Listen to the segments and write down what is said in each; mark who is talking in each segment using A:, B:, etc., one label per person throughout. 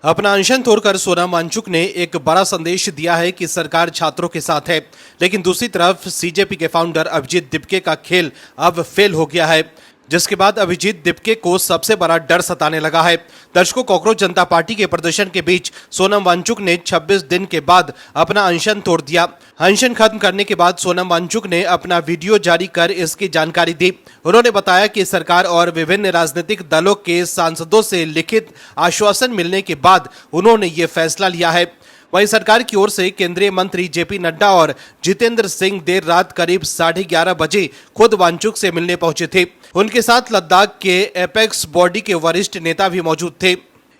A: अपना अनशन तोड़कर सोनम वांगचुक ने एक बड़ा संदेश दिया है कि सरकार छात्रों के साथ है, लेकिन दूसरी तरफ सीजेपी के फाउंडर अभिजीत दिपके का खेल अब फेल हो गया है, जिसके बाद अभिजीत दिपके को सबसे बड़ा डर सताने लगा है। दर्शकों, कांग्रेस जनता पार्टी के प्रदर्शन के बीच सोनम वांगचुक ने 26 दिन के बाद अपना अनशन तोड़ दिया। अनशन खत्म करने के बाद सोनम वांगचुक ने अपना वीडियो जारी कर इसकी जानकारी दी। उन्होंने बताया कि सरकार और विभिन्न राजनीतिक दलों के सांसदों से लिखित आश्वासन मिलने के बाद उन्होंने ये फैसला लिया है। वहीं सरकार की ओर से केंद्रीय मंत्री जेपी नड्डा और जितेंद्र सिंह देर रात करीब 11:30 बजे खुद वांगचुक से मिलने पहुंचे थे। उनके साथ लद्दाख के एपेक्स बॉडी के वरिष्ठ नेता भी मौजूद थे।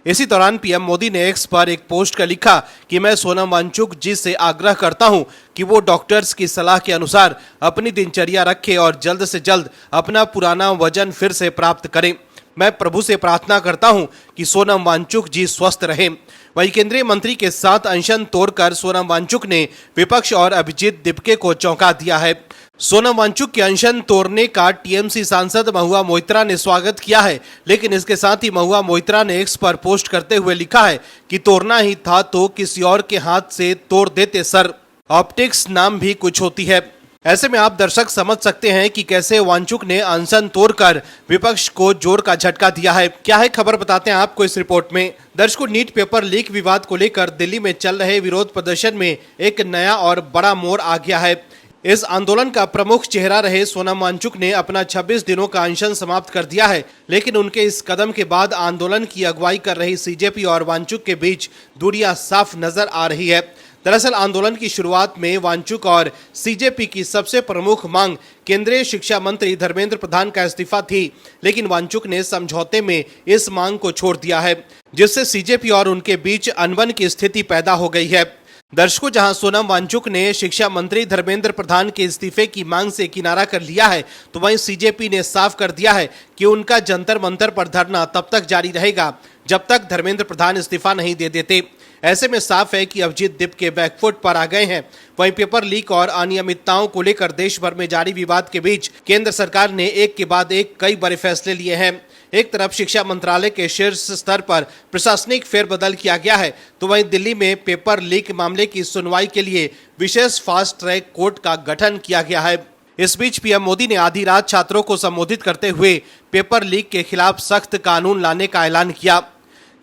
A: इसी दौरान पीएम मोदी ने एक्स पर एक पोस्ट कर लिखा कि मैं सोनम वांगचुक जी से आग्रह करता हूं कि वो डॉक्टर्स की सलाह के अनुसार अपनी दिनचर्या रखें और जल्द से जल्द अपना पुराना वजन फिर से प्राप्त करें। मैं प्रभु से प्रार्थना करता हूं कि सोनम वांगचुक जी स्वस्थ रहें। वहीं केंद्रीय मंत्री के साथ अनशन तोड़कर सोनम वांगचुक ने विपक्ष और अभिजीत दिपके को चौंका दिया है। सोनम वांगचुक के अनशन तोड़ने का टीएमसी सांसद महुआ मोइत्रा ने स्वागत किया है, लेकिन इसके साथ ही महुआ मोइत्रा ने एक्स पर पोस्ट करते हुए लिखा है कि तोड़ना ही था तो किसी और के हाथ से तोड़ देते सर। ऑप्टिक्स नाम भी कुछ होती है। ऐसे में आप दर्शक समझ सकते हैं कि कैसे वांगचुक ने अनशन तोड़कर विपक्ष को जोर का झटका दिया है। क्या है खबर, बताते हैं आपको इस रिपोर्ट में। दर्शकों, नीट पेपर लीक विवाद को लेकर दिल्ली में चल रहे विरोध प्रदर्शन में एक नया और बड़ा मोड़ आ गया है। इस आंदोलन का प्रमुख चेहरा रहे सोनम वांगचुक ने अपना 26 दिनों का अनशन समाप्त कर दिया है, लेकिन उनके इस कदम के बाद आंदोलन की अगुवाई कर रही सीजेपी और वांगचुक के बीच दूरियां साफ नजर आ रही है। दरअसल आंदोलन की शुरुआत में वांगचुक और सीजेपी की सबसे प्रमुख मांग केंद्रीय शिक्षा मंत्री धर्मेंद्र प्रधान का इस्तीफा थी, लेकिन वांगचुक ने समझौते में इस मांग को छोड़ दिया है, जिससे सीजेपी और उनके बीच अनबन की स्थिति पैदा हो गई है। दर्शकों, जहां सोनम वांगचुक ने शिक्षा मंत्री धर्मेंद्र प्रधान के इस्तीफे की मांग से किनारा कर लिया है, तो वहीं सीजेपी ने साफ कर दिया है कि उनका जंतर मंतर पर धरना तब तक जारी रहेगा जब तक धर्मेंद्र प्रधान इस्तीफा नहीं दे देते। ऐसे में साफ है कि अभिजीत दिपके बैकफुट पर आ गए हैं। वहीं पेपर लीक और अनियमितताओं को लेकर देश भर में जारी विवाद के बीच केंद्र सरकार ने एक के बाद एक कई बड़े फैसले लिए हैं। एक तरफ शिक्षा मंत्रालय के शीर्ष स्तर पर प्रशासनिक फेरबदल किया गया है, तो वहीं दिल्ली में पेपर लीक मामले की सुनवाई के लिए विशेष फास्ट ट्रैक कोर्ट का गठन किया गया है। इस बीच पीएम मोदी ने आधी रात छात्रों को संबोधित करते हुए पेपर लीक के खिलाफ सख्त कानून लाने का ऐलान किया,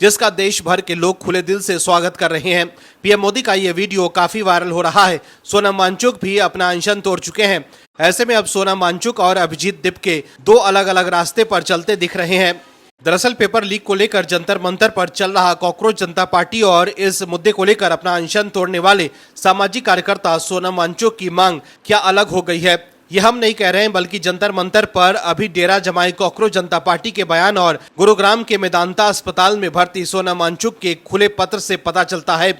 A: जिसका देश भर के लोग खुले दिल से स्वागत कर रहे हैं। पीएम मोदी का ये वीडियो काफी वायरल हो रहा है। सोनम वांगचुक भी अपना अनशन तोड़ चुके हैं। ऐसे में अब सोनम वांगचुक और अभिजीत दिपके दो अलग अलग रास्ते पर चलते दिख रहे हैं। दरअसल पेपर लीक को लेकर जंतर मंतर पर चल रहा कांग्रेस जनता पार्टी और इस मुद्दे को लेकर अपना अनशन तोड़ने वाले सामाजिक कार्यकर्ता सोनम वांगचुक की मांग क्या अलग हो गई है, ये हम नहीं कह रहे हैं, बल्कि जंतर मंतर पर अभी डेरा जमाई कांग्रेस जनता पार्टी के बयान और गुरुग्राम के मेदांता अस्पताल में भर्ती सोनम वांगचुक के खुले पत्र से पता चलता है।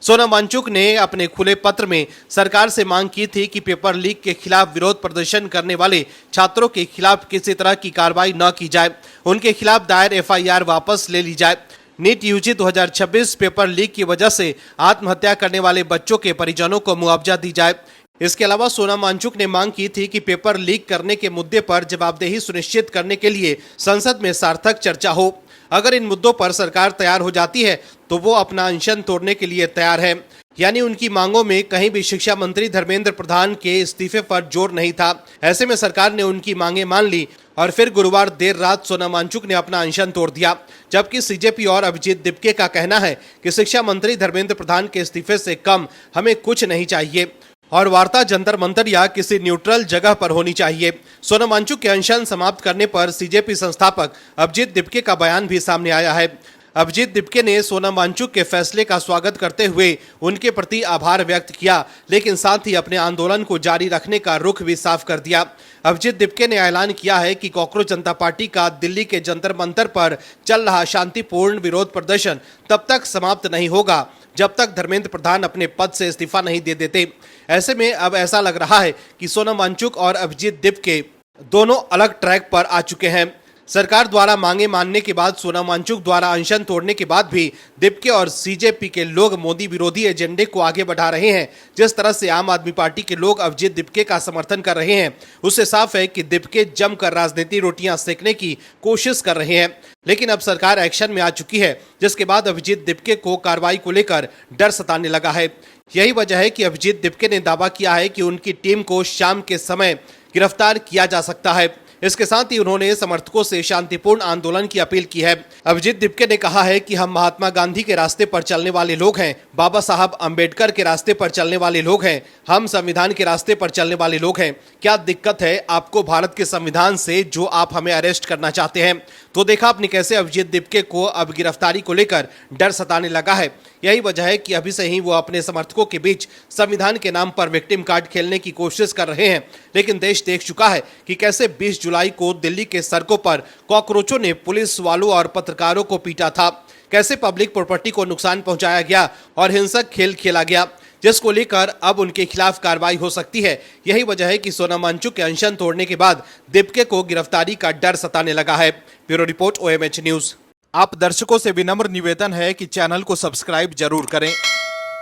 A: सोनम वांगचुक ने अपने खुले पत्र में सरकार से मांग की थी कि पेपर लीक के खिलाफ विरोध प्रदर्शन करने वाले छात्रों के खिलाफ किसी तरह की कार्रवाई न की जाए, उनके खिलाफ दायर एफआईआर वापस ले ली जाए। नीट यूजी 2026 पेपर लीक की वजह से आत्महत्या करने वाले बच्चों के परिजनों को मुआवजा दी जाए। इसके अलावा सोनम वांगचुक ने मांग की थी कि पेपर लीक करने के मुद्दे पर जवाबदेही सुनिश्चित करने के लिए संसद में सार्थक चर्चा हो। अगर इन मुद्दों पर सरकार तैयार हो जाती है तो वो अपना अनशन तोड़ने के लिए तैयार है। यानी उनकी मांगों में कहीं भी शिक्षा मंत्री धर्मेंद्र प्रधान के इस्तीफे पर जोर नहीं था। ऐसे में सरकार ने उनकी मांगे मान ली और फिर गुरुवार देर रात सोनम वांगचुक ने अपना अनशन तोड़ दिया, जबकि सीजेपी और अभिजीत दिपके का कहना है कि शिक्षा मंत्री धर्मेंद्र प्रधान के इस्तीफे से कम हमें कुछ नहीं चाहिए और वार्ता जंतर मंतर या किसी न्यूट्रल जगह पर होनी चाहिए। सोनम वांगचुक के अनशन समाप्त करने पर सीजेपी संस्थापक अभिजीत दिपके का बयान भी सामने आया है। अभिजीत दिपके ने सोनम वांगचुक के फैसले का स्वागत करते हुए उनके प्रति आभार व्यक्त किया, लेकिन साथ ही अपने आंदोलन को जारी रखने का रुख भी साफ कर दिया। अभिजीत दिपके ने ऐलान किया है कि कांग्रेस जनता पार्टी का दिल्ली के जंतर मंतर पर चल रहा शांतिपूर्ण विरोध प्रदर्शन तब तक समाप्त नहीं होगा जब तक धर्मेंद्र प्रधान अपने पद से इस्तीफा नहीं दे देते। ऐसे में अब ऐसा लग रहा है कि सोनम वांगचुक और अभिजीत दिपके दोनों अलग ट्रैक पर आ चुके हैं। सरकार द्वारा मांगे मानने के बाद सोनम वांगचुक द्वारा अनशन तोड़ने के बाद भी दिप्के और सीजेपी के लोग मोदी विरोधी एजेंडे को आगे बढ़ा रहे हैं। जिस तरह से आम आदमी पार्टी के लोग अभिजीत दिप्के का समर्थन कर रहे हैं, उससे साफ है कि दिप्के जमकर राजनीति रोटियां सेकने की कोशिश कर रहे हैं। लेकिन अब सरकार एक्शन में आ चुकी है, जिसके बाद अभिजीत दिप्के को कार्रवाई को लेकर डर सताने लगा है। यही वजह है कि अभिजीत दिप्के ने दावा किया है कि उनकी टीम को शाम के समय गिरफ्तार किया जा सकता है। इसके साथ ही उन्होंने समर्थकों से शांतिपूर्ण आंदोलन की अपील की है। अभिजीत दिप्के ने कहा है कि हम महात्मा गांधी के रास्ते पर चलने वाले लोग हैं, बाबा साहब अंबेडकर के रास्ते पर चलने वाले लोग हैं, हम संविधान के रास्ते पर चलने वाले लोग हैं। क्या दिक्कत है आपको भारत के संविधान से, जो आप हमें अरेस्ट करना चाहते हैं? तो देखा आपने कैसे अभिजीत दिप्के को अब गिरफ्तारी को लेकर डर सताने लगा है। यही वजह है कि अभी से ही वो अपने समर्थकों के बीच संविधान के नाम पर विक्टिम कार्ड खेलने की कोशिश कर रहे हैं। लेकिन देश देख चुका है कि कैसे 20 जुलाई को दिल्ली के सड़कों पर कॉकरोचों ने पुलिस वालों और पत्रकारों को पीटा था, कैसे पब्लिक प्रॉपर्टी को नुकसान पहुंचाया गया और हिंसक खेल खेला गया, जिसको लेकर अब उनके खिलाफ कार्रवाई हो सकती है। यही वजह है कि सोनम वांगचुक के अनशन तोड़ने के बाद दिप्के को गिरफ्तारी का डर सताने लगा है। Bureau report OMH news. आप दर्शकों से विनम्र निवेदन है कि चैनल को सब्सक्राइब जरूर करें।